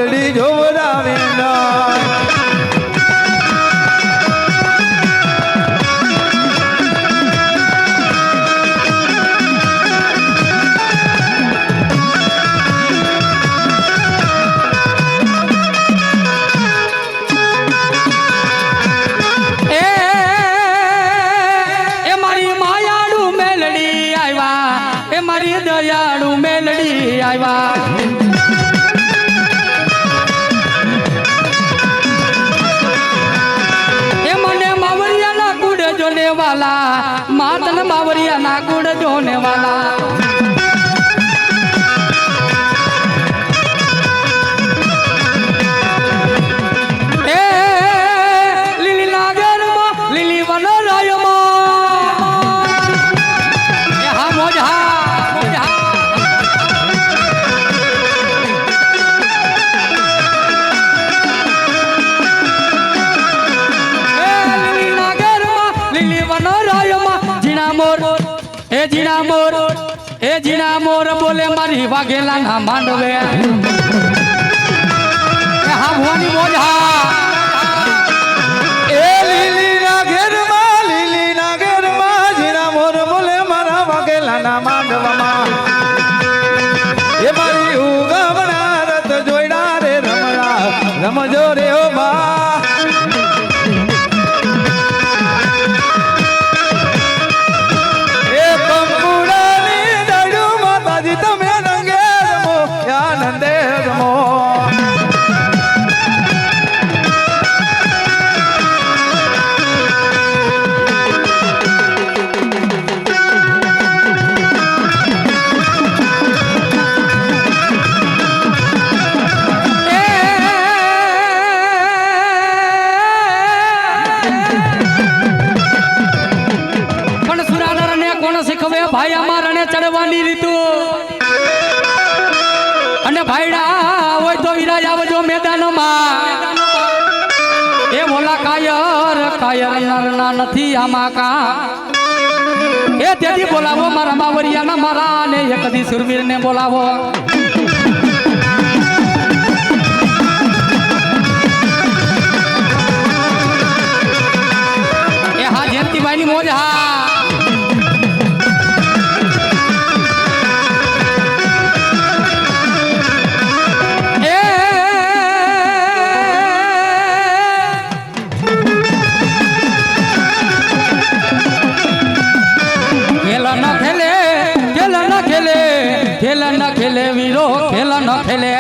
મેલડી જોવરાવે ના દયાળુ મેલડી આવ્યા એ મને માવરિયા ના કુડ જોને વાલા માતન માવરિયા ના કુડ જોને વાલા એ લીલી નાગર માં લીલી વન રાય માં એ હા મોજ હા જીણા મોર બોલે મારી વાઘેલા ના માંડવે હા ભવાની મોજા એ લીલી ના ઘેર માં જીણા મોર બોલે મારા વાઘેલા ના માંડવામાં એ મારી ઉગમણા રત જોઈડા રે રમણા રમજો રે ઓ બા ભાઈ અમારાને ચડવાની રીતુ અને ભાઈડા હોય તો વિરાજ આવજો મેદાનમાં એ મોલા કાયર નરના નથી આમાં કા એ તેથી બોલાવો મારા બાવરિયાના મારા ને એકદી સુરવીરને બોલાવો એ હા જયંતિભાઈ ની મોજ હા खेल न खेले वीरो खेल न खेले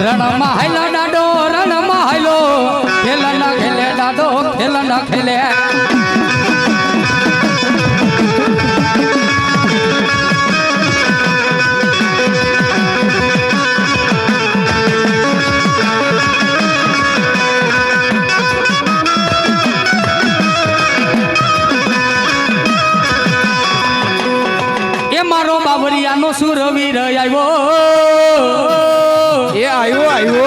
रण महलो डाडो रण महलो खेल न खेले डाडो खेल न खेले मारो बाबरिया नो सुरवीर आयो ये आयो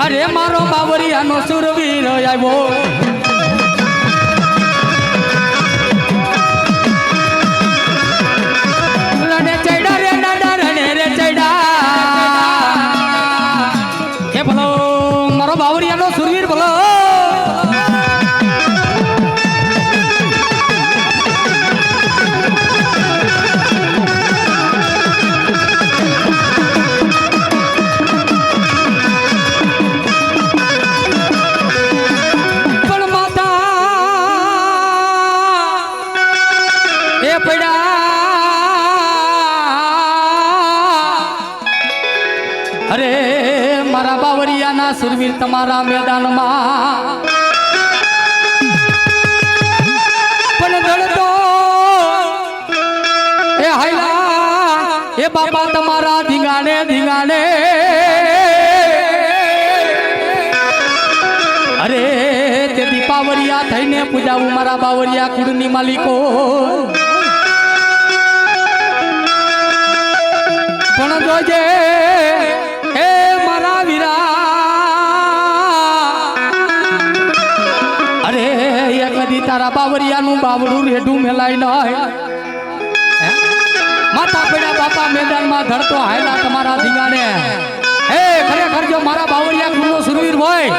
अरे मारो बाबरिया नो सुरवीर आयो रणे चैडा रे नाडा रणे रे चैडा के बोलो मारो बाबरिया नो सुरवीर बोलो अरे मारा बावरिया ना सुरवीर तमारा मैदान में पण दड़तो ए हायला ए बाबा तमारा धींगाणे धींगाणे अरे ते दीपावरिया थईने पूजावू मारा बावरिया कुड़नी मालिको पण जोजे ए मारा वीरा अरे एक कदी तारा बावरिया नु बावड़ू रेडू मेलाई नय માતા પડ્યા બાપા મેદાનમાં ધરતો હાયલા તમારા ધીંગાને હે ખરેખર જો મારા બાવળિયા કુળનો સુરવીર હોય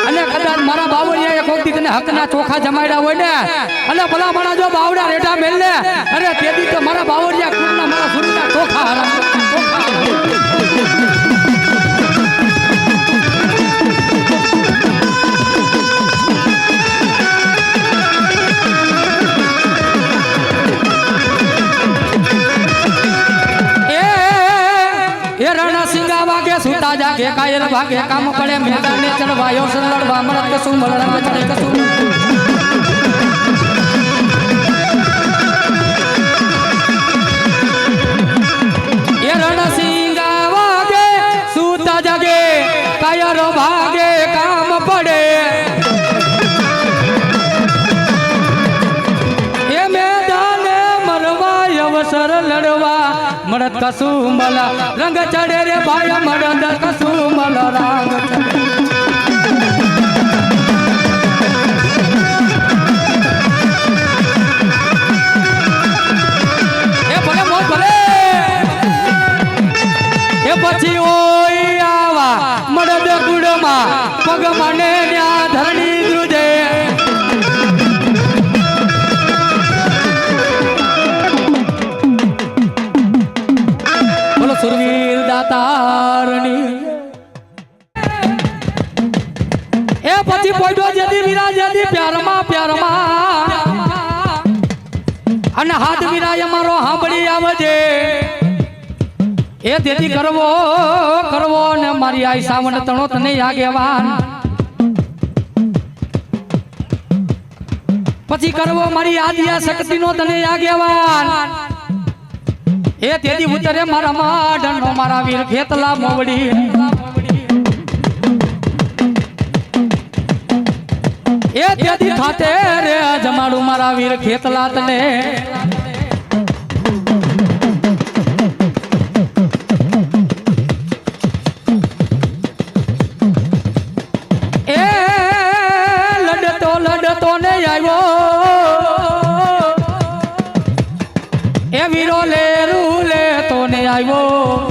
અને કદાચ મારા બાવળિયા એક વખત તને હકના ચોખા જમાડ્યા હોય ને અને ભલા મારા જો બાવડા રેઠા મેલ ને અરે તેથી તો મારા બાવળિયા કુળના મારા સુરવીરના ચોખા હરામ સુતા જાગે કાયર ભાગે કામ પડે મેદાને ચડવાયો લડવા મરદ કસું રંગ ચડે કસું એ રણસિંગા વાગે સુતા જાગે કાયર ભાગે કામ પડે એ મેદાને મરવાય અવસર લડવા મરદ કસુમલ રંગ ચડે રે ભાઈ મરદ કસુમલ રંગ એ ભલે મોત ભલે એ પછી ઓય આવા મરદ ગુડમાં પગ મને ન્યા ધરણી દ્રુજે સુરવીર દાતારની એ પછી પોઈડો જેદી વીરા જેદી પ્યારમાં અને હાથ વીરાય મારો સાંભળી આવજે એ તેથી કરવો ને મારી આઈ સાવણ તણો તને આગેવાન પછી કરવો મારી આદિયા શક્તિનો તને આગેવાન એ તેથી ઉતરે મારા માઢનો મારા વીર ખેતલા મોવડી એ તેથી ખાતે રે જમાડું મારા વીર ખેતલા તને એ લડતો ને આવ્યો એ વીરો લે તો ને આવ્યો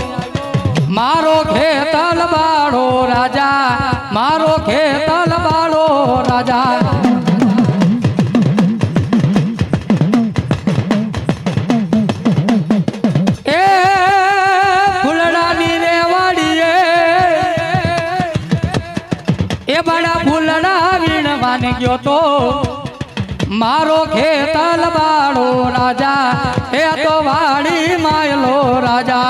મારો ખેતલ બાળો રાજા મારો ખેતલ બાળો રાજા એ ફૂલડાની રે વાડીએ એ બડા ફૂલડા વીણવાને ગયો તો મારો ખેતલ બાળો રાજા એ તો વાડી માયલો રાજા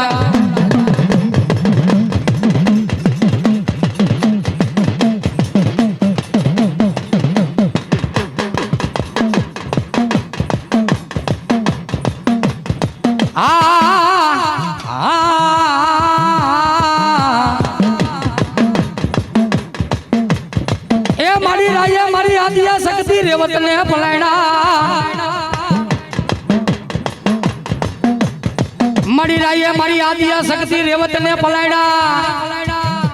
એ મારી રાયા મારી આદિયા શક્તિ રેવત ને પલાયણા મારી રાયા મારી આદિયા શક્તિ રેવત ને પલાયણા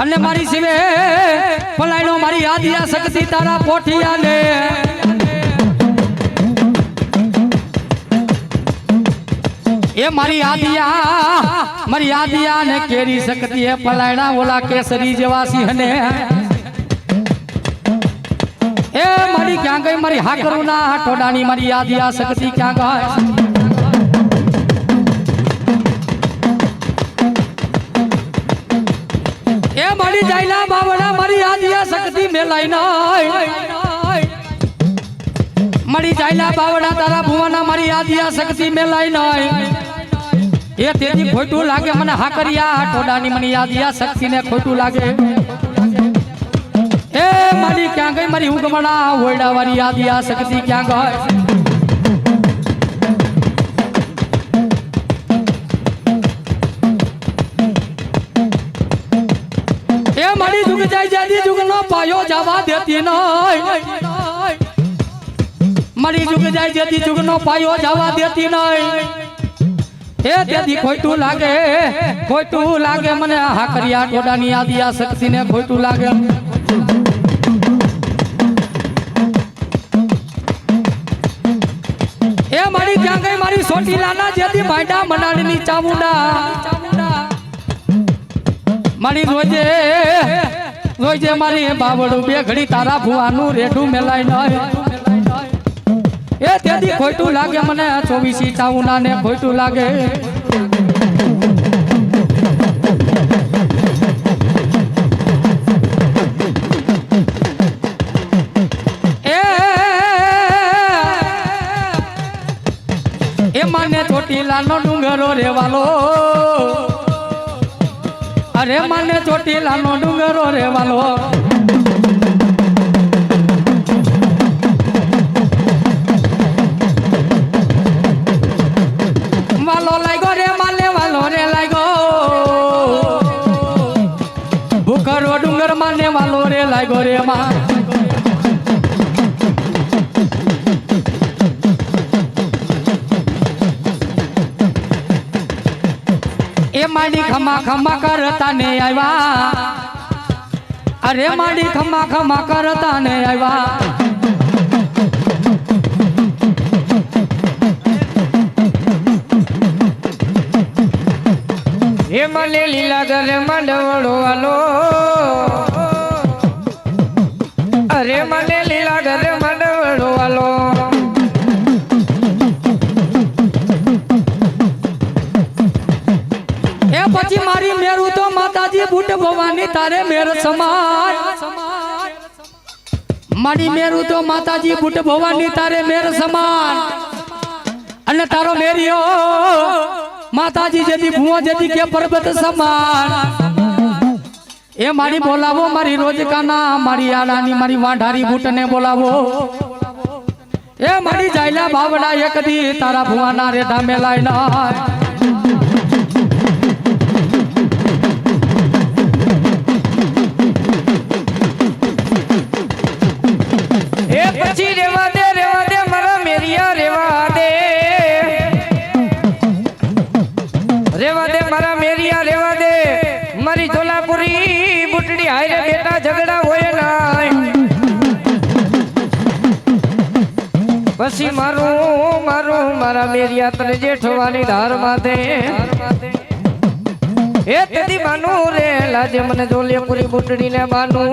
અને મારી સિવે પલાયણો મારી આદિયા શક્તિ તારા પોઠિયા ને એ મારી આદિયા ને કેરી શક્તિ એ પલાયણા ઓલા કેસરી જેવા સિંહ ને એ મારી ક્યાં ગઈ મારી હાકરુના ટોડાની મારી આદિયા શક્તિ ક્યાં ગઈ એ મારી જાયલા બાવડા મારી આદિયા શક્તિ મેલાઈ નઈ મારી જાયલા બાવડા તારા ભુવાના મારી આદિયા શક્તિ મેલાઈ નઈ એ તેથી ખોટું લાગે મને હાકરિયા ટોડાની મને આદિયા શક્તિ ને ખોટું લાગે એ મારી ક્યાં ગઈ મારી ઉગમણા ઓયડા વાળી આદિયા શક્તિ ક્યાં ગઈ એ મારી જુગ જાય જાદી જુગનો પાયો જવા દેતી નઈ મારી જુગ જાય જાદી જુગનો પાયો જવા દેતી નઈ એ તેથી ખોટું લાગે મને હાકરિયા ટોડાની આદિયા શક્તિ ને ખોટું લાગે એ મારી ક્યાં ગઈ મારી સોટીલાના જેથી ભાઈડા મનાડીની ચામુંડા મારી રોજે મારી બાવડું બે ઘડી તારા ભુવાનું રેઢું મેલાય નય એ તેથી ખોટું લાગે મને 24 ચામુંડા ને ખોટું લાગે મને ચોટીલાનો ડુંગરો રેવાલો અરે મને ચોટીલાનો ડુંગરો રેવાલો વાલો લાગ્યો રે માલે વાલો રે લાગ્યો ભૂખરો ડુંગર માને વાલો રે લાગ્યો રે માં माडी खमा खमा करता ने आवा अरे माडी खमा खमा करता ने आवा हे मले लीला घर मंडवड़ो वालो अरे मले लीला घर मंडवड़ो वालो પછી મારી મેરું તો માતાજી બુટ ભવાની તારે મેર સમાન મારી મેરું તો માતાજી બુટ ભવાની તારે મેર સમાન અને તારો મેરિયો માતાજી જેથી ભુવા જેથી કે પર્વત સમાન એ મારી બોલાવો મારી રોજકાના મારી આડાની મારી વાંઢારી બુટને બોલાવો એ મારી જાયલા ભાવડા એક દી તારા ભુવાના રેઢા મેલાય ના પછી મારું મારા મેરિયા તને જેઠવાની ધાર માથે એ તેદી માનું રે લાજે મને જોલે પૂરી બુટડી ને માનું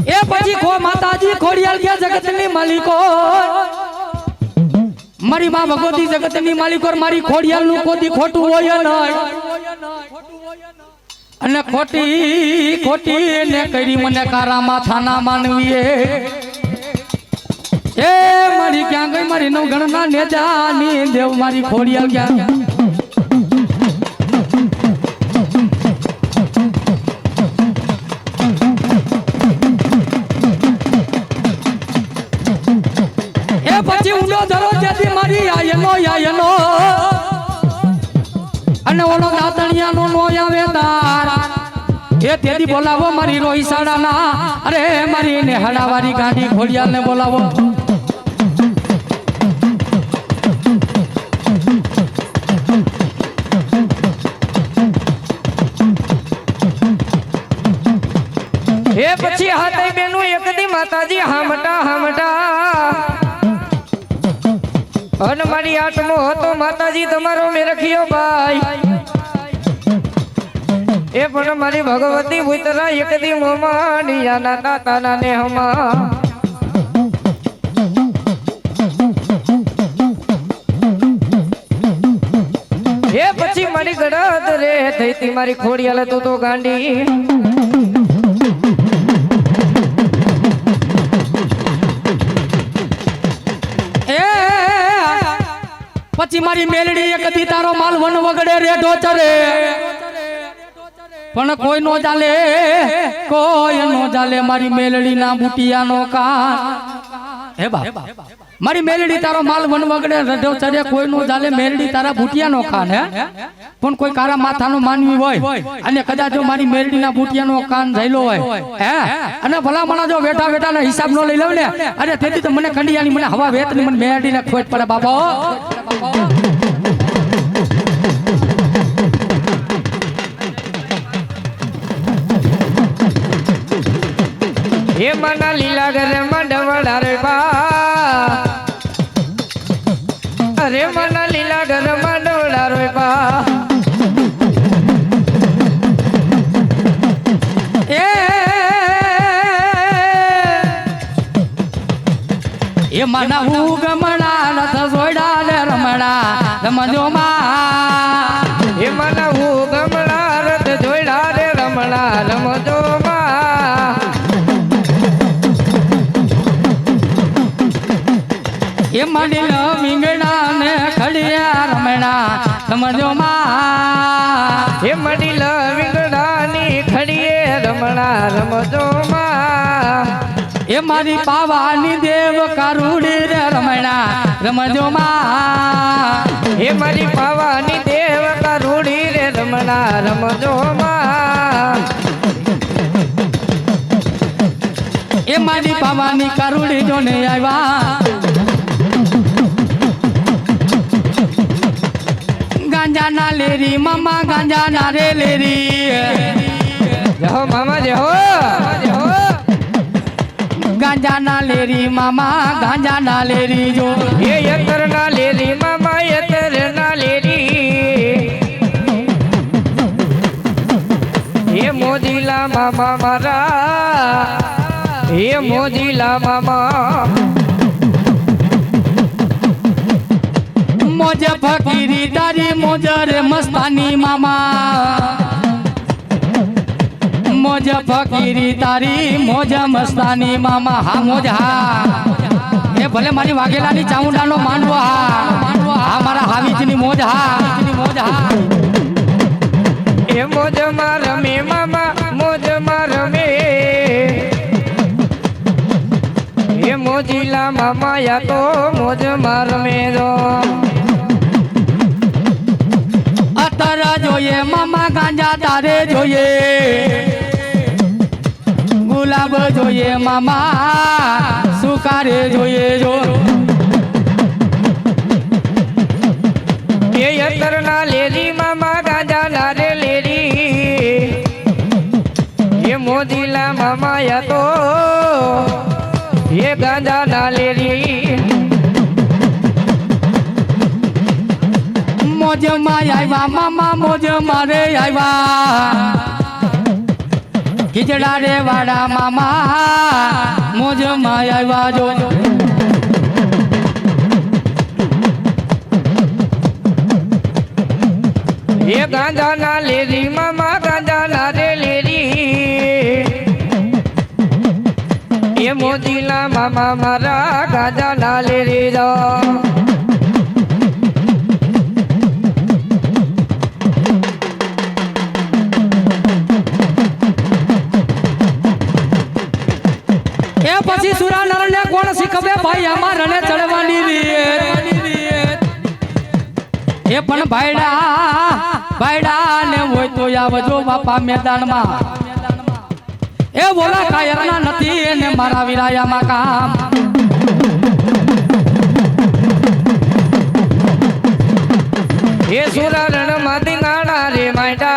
એ પછી કો માતાજી ખોડિયાલ ગયા જગતની માલિકો મારી માં ભગવતી જગતની માલિકો મારી ખોડિયાલ નું કોદી ખોટું હોય નહીં અને ખોટી ને કરી મને કારા માથાના માનવીએ એ મારી ક્યાં ગઈ મારી નવ ગણના નેજાની દેવ મારી ખોડિયાલ ક્યાં એ પછી ઊંડો ધરો જેથી મારી આયનો અને ઓલો દાતણિયાનો નો આવે તાર એ તેદી બોલાવો મારી રોહિસાડાના અરે મારી નેહડાવાળી ગાંડી ખોડિયાલને બોલાવો એ પછી હાથે બેનું એકદી માતાજી હામટા અન મારી આત્મો હતો માતાજી તમારો મે રખ્યો ભાઈ એ પણ મારી ભગવતી ભૂતરા એકદી મોમાડિયાના દાતાના ને હમા એ પછી મારી ગળાત રે થઈતી મારી ખોડિયાલે તું તો ગાંડી પછી મારી મેલડી એક દી તારો માલ વન વગડે રેઢો ચરે પણ કોઈ નો ચાલે મારી મેલડી ના બુટિયાનો કા હે બાપ મારી મેલડી તારો માલ વન વગડે રેઢો ચરે કોઈ નો ચાલે મેલડી તારા બુટિયાનો કાન હે પણ કોઈ કારા માથાનો માનવી હોય અને કદાચ જો મારી મેલડી ના બુટિયાનો કાન જઈલો હોય હે અને ભલામણા જો વેઠા ના હિસાબ નો લઈ લવ ને અરે તેથી તો મને કંડિયાની મને હવા વેતની મને મેલડી ને ખોટ પડે બાબા હે મના લીલા ઘર મંડવડા રે બા અરે મના લીલા ઘર મંડવડા રે બા એ મના હું ગમણા રથ જોડા ને રમણા રમજો માં હે મના હું ગમણા રથ જોડા રે રમણા રમજો માં એ મંડીલ વીંગણા ને ખડિયા રમણા રમજો માં હે મંડીલ વીંગણા ની ખડીએ રમણા રમજો માં એ મારી પાવાની દેવ કારુડી રે રમણા રમજો માં હે મારી પાવાની દેવ કારુડી રે રમણા રમજો માં એ મારી પાવાની કારુડી જોને આવ્યા ગાંજા ના લેરી મામા ગાંજા ના રે લેરી જહો મામા જહો ગાંજા ના લેરી મામા ગાંજા ના લેરી જો એ યતર ના લેરી મામા યતર ના લેરી એ મોજીલા મામા મારા એ મોજીલા મામા મોજ ફકીરી તારી મોજ રે મસ્તાની મામા મોજ ફકીરી તારી મોજ મસ્તાની મામા હા મોજ હા એ ભલે મારી વાઘેલાની ચામુંડાનો માંડવો હા મારા હાવીજની મોજ હા એ મોજ માં રમે મામા મોજ માં રમે એ મોજીલા મામા યા તો મોજ માં રમે જો અત્તર જોઈએ મામા ગાંજા તારે જોઈએ ગુલાબ જોઈએ મામા સુકારે જોઈએ જો એ યતર ના લેરી મામા ગાંજા ના રે લેરી એ મોજીલા મામા યા તો એ ગાંજા ના લેરી મોજ માં આવ્યા મામા મોજ મારે આવ્યા ખીચડા રે વાડા મામા મોજ માં આવ્યા જો એ ગાંજા ના લેરી મામા ગાંજા ના રે લેરી એ મોજીલા મામા મારા ગાંજા ના લેરી જો એ પછી સુરાનર ને કોણ શીખવે ભાઈ અમાર રણે ચડવાની રીત એ પણ ભાઈડા ને હોય તો આવજો બાપા મેદાનમાં એ બોલા કાયરના નથી એને મારા વિરાયામાં કામ એ સુરારણ માં ધીંગાણા રે માંડા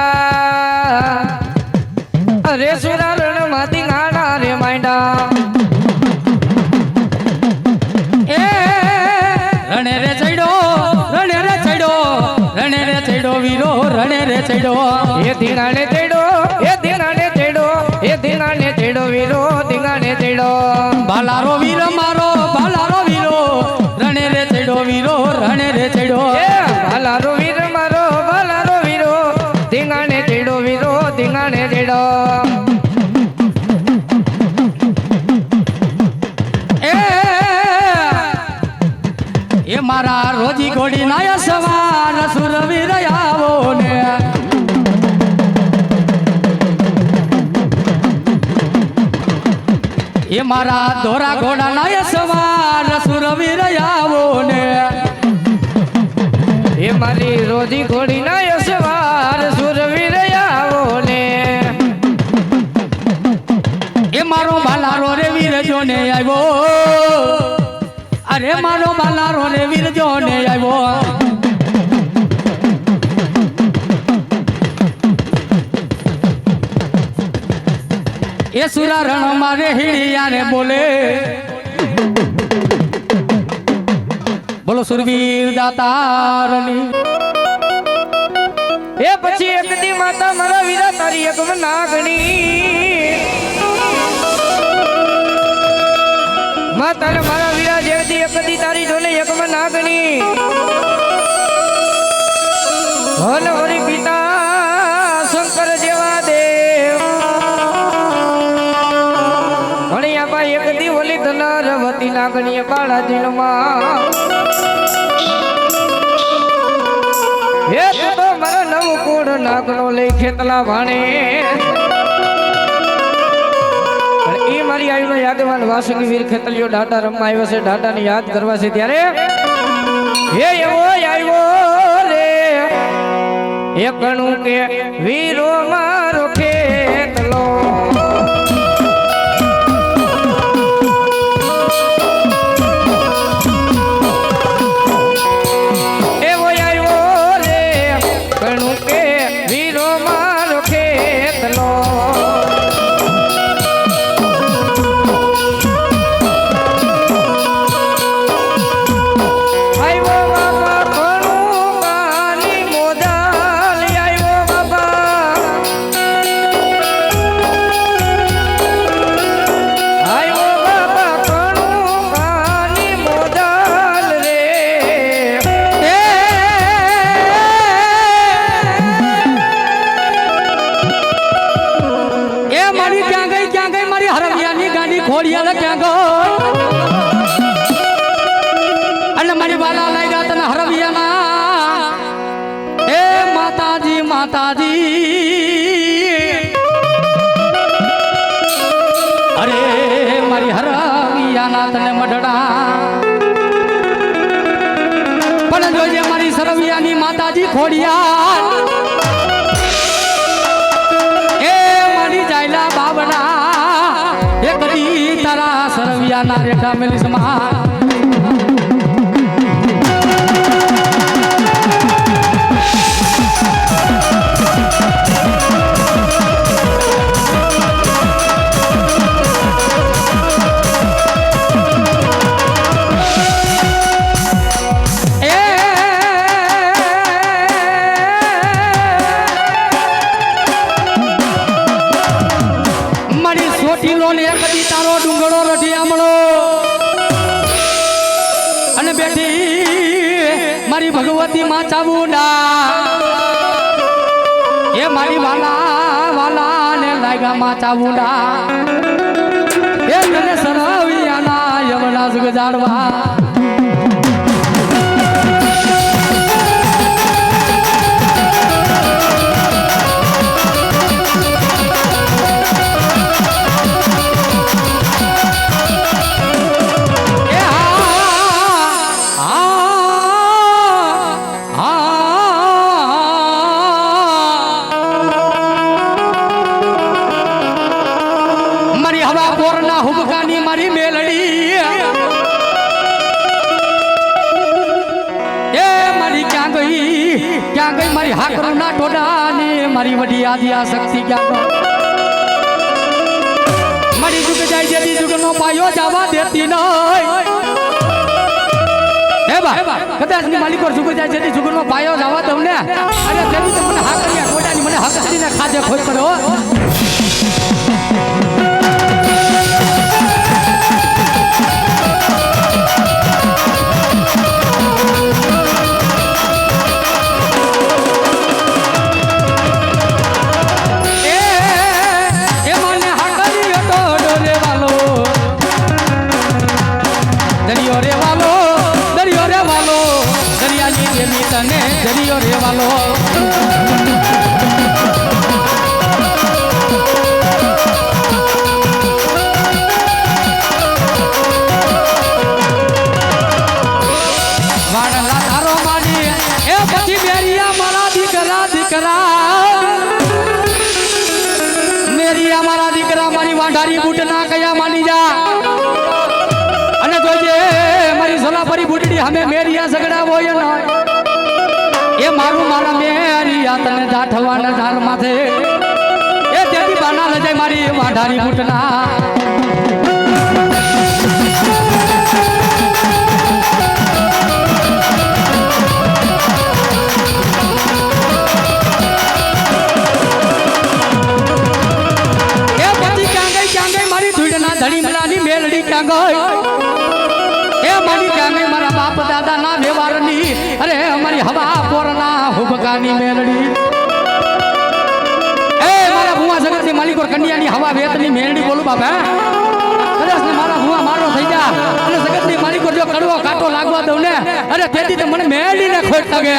અરે સુરારણ માં ધીંગાણા રે માંડા એ રણે રે ચડ્યો વીરો રણે રે ચડ્યો એ ધીંગાણે ચડ્યો એ ધીંગાણે ચડ્યો એ ધીંગાણે ચડ્યો વીરો ધીંગાણે ચડ્યો બાલારો વીર મારો બાલારો વીરો રણે રે ચડ્યો વીરો રણે રે ચડ્યો એ બાલારો વીર મારો બાલારો વીરો ધીંગાણે ચડ્યો વીરો ધીંગાણે ચડ્યો એ મારા રોજી ઘોડી ના સવાર સુરવીર આવો ને એ મારા ધોરા ઘોડા ના સવાર સુરવીર આવો ને એ મારી રોજી ઘોડી ના યશવાર સુરવીર આવો ને એ મારો બાલારો રે વીર જોને આવ્યો અરે મારો બાલારો રે વીર જોને આવ્યો એ સુરા રણ મારે હીડિયાને બોલે બોલો સુરવીર દાતારની એ પછી એક દી માતા મારા વીરા તારી એક નાગણી માતા ને મારા વીરા જેવી એક દી તારી જોને એક નાગણી હલ હરી પિતા શંકર જેવા દેવ હણી આપા એક દી ઓલી ધનરવતી નાગણી બાળા દિલમાં હે તું તો મારા નવ કુળ નાગનો લઈ ખેતલા ભાણે એ મારી આવીનો યાદવાન વાસુકી વીર ખેતલિયો ડાટા રમવા આવ્યો છે ડાટાને યાદ કરવા છે ત્યારે હે એવો આવ્યો રે એકણું કે વીરો મારો ખેતલો ખોડિયાલ ક્યાં ગો અને મારી બાલા લાગ્યા તને હરવિયાના એ માતાજી માતાજી અરે મારી હરવિયાના તને મઢડા પણ જોજે મારી સરવિયાની માતાજી ખોડિયાલ એ મારી જાયલા બાબના એક દી તારા સરવિયાના રેઠા મેલિસમાં તારો ડુંગળો રઢી આમળો અને બેઠી મારી ભગવતી માં ચાબુડા એ મારી વાલા વાલા ને લાગ્યા માં ચાબુડા એ તને સરવિયાના યમના સુગ જાડવા મારી મેલડી એ મારી ક્યાં ગઈ મારી હાકરું ના ટોડા ને મારી વડી આદિયા શક્તિ ક્યાં મારી જુગ જાય જેથી જુગ નો પાયો જવા દેતી નહીં હે બા કદાચ ની માલિકો જુગ જાય જેથી જુગ નો પાયો જવા દઉં ને અરે તેની તો મને હાકરિયા ટોડાની મને હકસી ને ખાધે ખોઈ કરો દરિયો રેવાલો વાડલા તારો માની એ પછી મેરિયા મારા દીકરા મેરિયા મારા દીકરા મારી વાંઢારી બુટના કયા માની જા અને જોજે મારી સોલાપરી બુટડી અમે મેરિયા ઝઘડા હોય ના એ મારું મારા મેરિયા તને જાઠવાના ધાર માથે એ તેની બાના લજાય મારી વાઢારી બુટના ધણી મલાની મેલડી ક્યાં ગઈ એ મારી ક્યાં ગઈ મારા બાપ દાદા ના વ્યવહારની અરે અમારી હવા પોરના હુબકાની મેલડી એ મારા ભુવા જગતની માલિકોર કન્યાની હવા વેતની મેલડી બોલું બાપા અરે મારા ભુવા મારો થઈ જા અને જગતની માલિકોર જો કડવો કાંટો લાગવા દઉં ને અરે તેથી તો મને મેલડીને ખોટ લાગે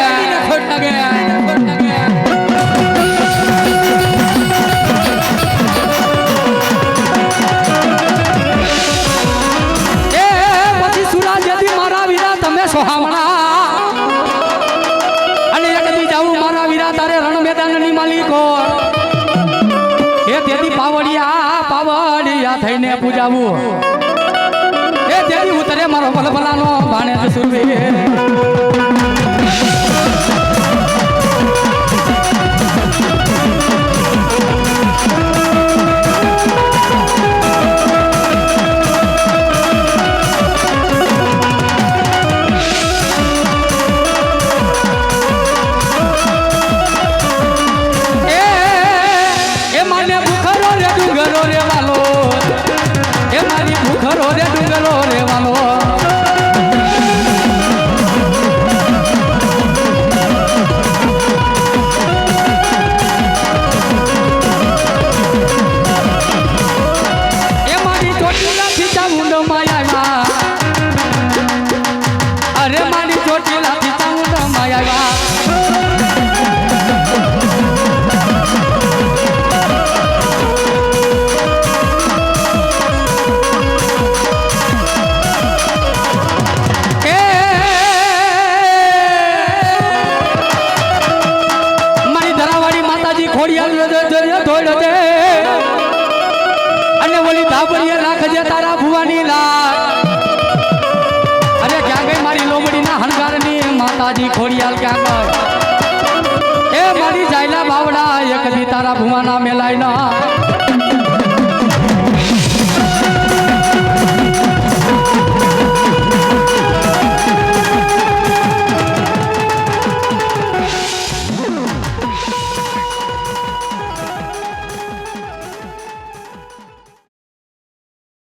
અને એકદી જાવું મારા વીરા તારે રણ મેદાનની માલિકો એ તેથી પાવડિયા થઈને પૂજાવું એ તેથી ઉતરે મારો ભલભલાનો ભાણે સુરવીર અને ઓલી ધાબરીએ લાખજે તારા ભુવાની લાખ અરે ક્યાં ગઈ મારી લોમડીના હણગારની માતાજી ખોડિયાલ ક્યાં ગઈ એ મારી જાયલા બાવડા એક દી તારા ભુવાના મેલાય ના